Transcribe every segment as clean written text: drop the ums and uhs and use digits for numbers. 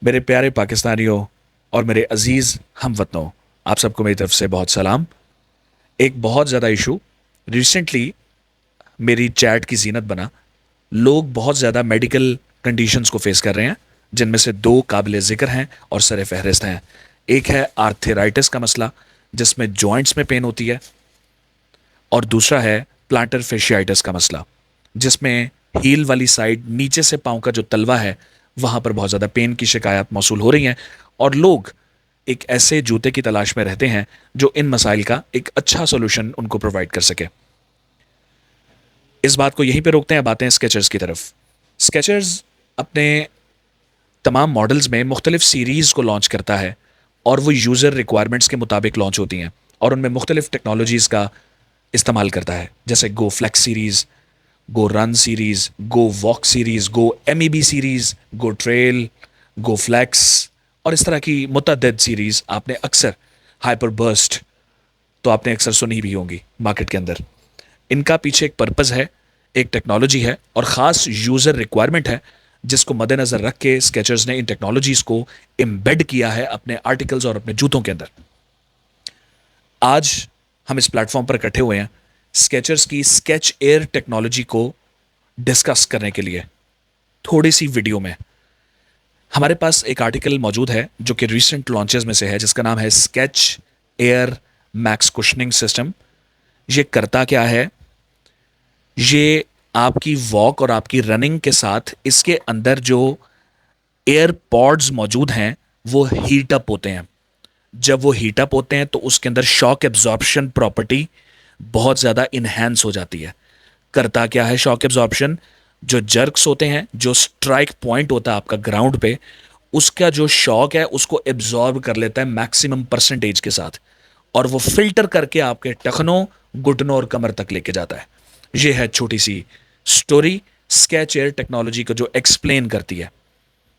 मेरे प्यारे पाकिस्तानियों और मेरे अजीज़ हमवतनों, आप सबको मेरी तरफ से बहुत सलाम। एक बहुत ज़्यादा इशू रिसेंटली मेरी चैट की जीनत बना। लोग बहुत ज़्यादा मेडिकल कंडीशंस को फेस कर रहे हैं, जिनमें से दो काबिल ज़िक्र हैं और सर फहरिस्त हैं। एक है आर्थराइटिस का मसला, जिसमें जॉइंट्स में पेन होती है, और दूसरा है प्लांटर फेशियाइटिस का मसला, जिसमें हील वाली साइड नीचे से पाँव का जो तलवा है वहाँ पर बहुत ज़्यादा पेन की शिकायत मौसूल हो रही हैं। और लोग एक ऐसे जूते की तलाश में रहते हैं जो इन मसाइल का एक अच्छा सोल्यूशन उनको प्रोवाइड कर सके। इस बात को यहीं पे रोकते हैं, बातें स्केचर्स की तरफ। स्केचर्स अपने तमाम मॉडल्स में मुख्तलिफ सीरीज़ को लॉन्च करता है, और वो यूज़र रिक्वायरमेंट्स के मुताबिक लॉन्च होती हैं, और उनमें मुख्तलिफ टेक्नोलॉजीज़ का इस्तेमाल करता है, जैसे go flex series, go run series, go walk series, go M series, go trail, go flex, और इस तरह की मुतअद्दिद सीरीज़ आपने अक्सर, हाइपर बर्स्ट तो आपने अक्सर सुनी भी होंगी मार्केट के अंदर। इनका पीछे एक पर्पज़ है, एक टेक्नोलॉजी है, और ख़ास यूज़र रिक्वायरमेंट है, जिसको मद्देनज़र रख के स्केचर्स ने इन टेक्नोलॉजीज़ को एम्बेड किया है अपने आर्टिकल्स और अपने जूतों के अंदर। आज हम इस प्लेटफॉर्म पर इकट्ठे हुए हैं स्केचर्स की स्केच एयर टेक्नोलॉजी को डिस्कस करने के लिए। थोड़ी सी वीडियो में हमारे पास एक आर्टिकल मौजूद है जो कि रिसेंट लॉन्चेस में से है, जिसका नाम है sketch air max cushioning system. ये करता क्या है? ये आपकी वॉक और आपकी रनिंग के साथ इसके अंदर जो एयर पॉड्स मौजूद हैं वो हीट अप होते हैं। जब वो हीट अप होते हैं तो उसके अंदर शॉक एब्जॉर्प्शन प्रॉपर्टी बहुत ज़्यादा इन्हेंस हो जाती है। करता क्या है शॉक एब्जॉर्प्शन? जो जर्क्स होते हैं, जो स्ट्राइक पॉइंट होता है आपका ग्राउंड पे, उसका जो शॉक है उसको एब्जॉर्ब कर लेता है मैक्सिमम परसेंटेज के साथ, और वो फिल्टर करके आपके टखनों, घुटनों और कमर तक लेके जाता है। ये है छोटी सी स्टोरी स्केच एयर टेक्नोलॉजी को जो एक्सप्लेन करती है।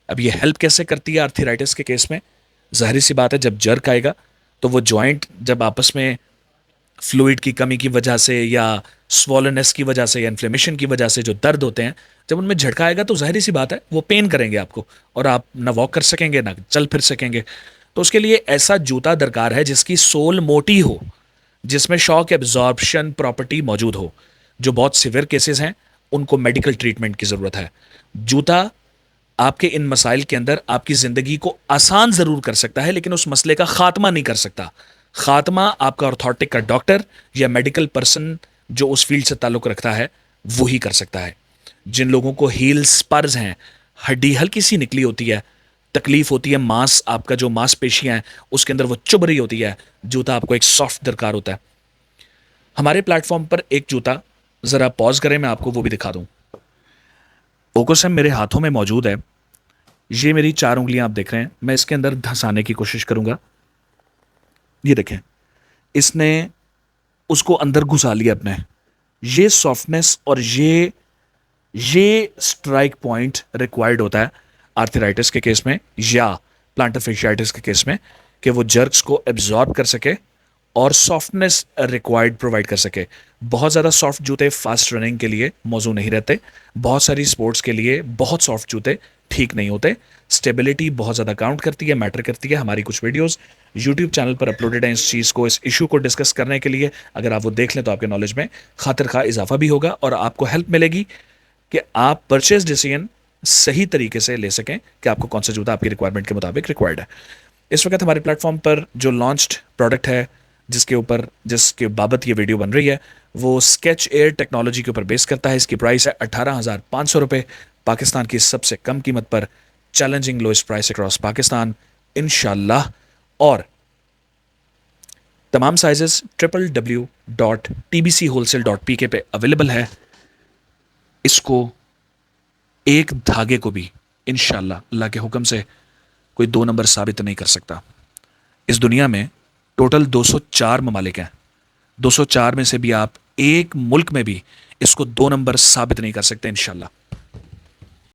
अब ये हेल्प कैसे करती है आर्थराइटिस के केस में? जाहिर सी बात है, जब जर्क आएगा तो वो जॉइंट जब आपस में फ्लूइड की कमी की वजह से या स्वॉलनेस की वजह से या इन्फ्लेमेशन की वजह से जो दर्द होते हैं, जब उनमें झटका आएगा तो जाहिर सी बात है वो पेन करेंगे आपको, और आप ना वॉक कर सकेंगे ना चल फिर सकेंगे। तो उसके लिए ऐसा जूता दरकार है जिसकी सोल मोटी हो, जिसमें शॉक एब्जॉर्प्शन प्रॉपर्टी मौजूद हो। जो बहुत सिवियर केसेस हैं उनको मेडिकल ट्रीटमेंट की ज़रूरत है। जूता आपके इन मसाइल के अंदर आपकी ज़िंदगी को आसान ज़रूर कर सकता है, लेकिन उस मसले का ख़ात्मा नहीं कर सकता। ख़ात्मा आपका ऑर्थोटिक का डॉक्टर या मेडिकल पर्सन जो उस फील्ड से ताल्लुक़ रखता है वो ही कर सकता है। जिन लोगों को हील स्पर्स हैं, हड्डी हल्की सी निकली होती है, तकलीफ होती है, मांस आपका जो मांसपेशियां हैं उसके अंदर वो चुभ रही होती है, जूता आपको एक सॉफ्ट दरकार होता है। हमारे प्लेटफॉर्म पर एक जूता, ज़रा पॉज करें मैं आपको वो भी दिखा दूं। ओकोसम मेरे हाथों में मौजूद है। ये मेरी चार उंगलियां आप देख रहे हैं, मैं इसके अंदर धंसाने की कोशिश करूंगा। ये देखें, इसने उसको अंदर घुसा लिया अपने। ये सॉफ्टनेस और ये स्ट्राइक पॉइंट रिक्वायर्ड होता है आर्थराइटिस के केस में या प्लांटर फेशियाइटिस के केस में, कि वो जर्क्स को एब्जॉर्ब कर सके और सॉफ्टनेस रिक्वायर्ड प्रोवाइड कर सके। बहुत ज़्यादा सॉफ्ट जूते फास्ट रनिंग के लिए मौजू नहीं रहते। बहुत सारी स्पोर्ट्स के लिए बहुत सॉफ्ट जूते ठीक नहीं होते। स्टेबिलिटी बहुत ज़्यादा काउंट करती है, मैटर करती है। हमारी कुछ वीडियोस यूट्यूब चैनल पर अपलोडेड हैं इस चीज़ को, इस इशू को डिस्कस करने के लिए। अगर आप वो देख लें तो आपके नॉलेज में खातिर खा इजाफा भी होगा, और आपको हेल्प मिलेगी कि आप परचेज डिसीजन सही तरीके से ले सकें कि आपको कौन सा जूता आपकी रिक्वायरमेंट के मुताबिक रिक्वायर्ड है। इस वक्त हमारे प्लेटफॉर्म पर जो लॉन्च्ड प्रोडक्ट है, जिसके बाबत ये वीडियो बन रही है, वो स्केच एयर टेक्नोलॉजी के ऊपर बेस करता है। इसकी प्राइस है 18,500 रुपये, पाकिस्तान की सबसे कम कीमत पर, challenging lowest price across Pakistan इंशाल्लाह। और तमाम साइजेस www.tbcholecale.pk पे अवेलेबल है। इसको एक धागे को भी इंशाल्लाह अल्लाह के हुक्म से कोई दो नंबर साबित नहीं कर सकता। इस दुनिया में टोटल 204 ममालिक हैं। 204 में से भी आप एक मुल्क में भी इसको दो नंबर साबित नहीं कर सकते इंशाल्लाह।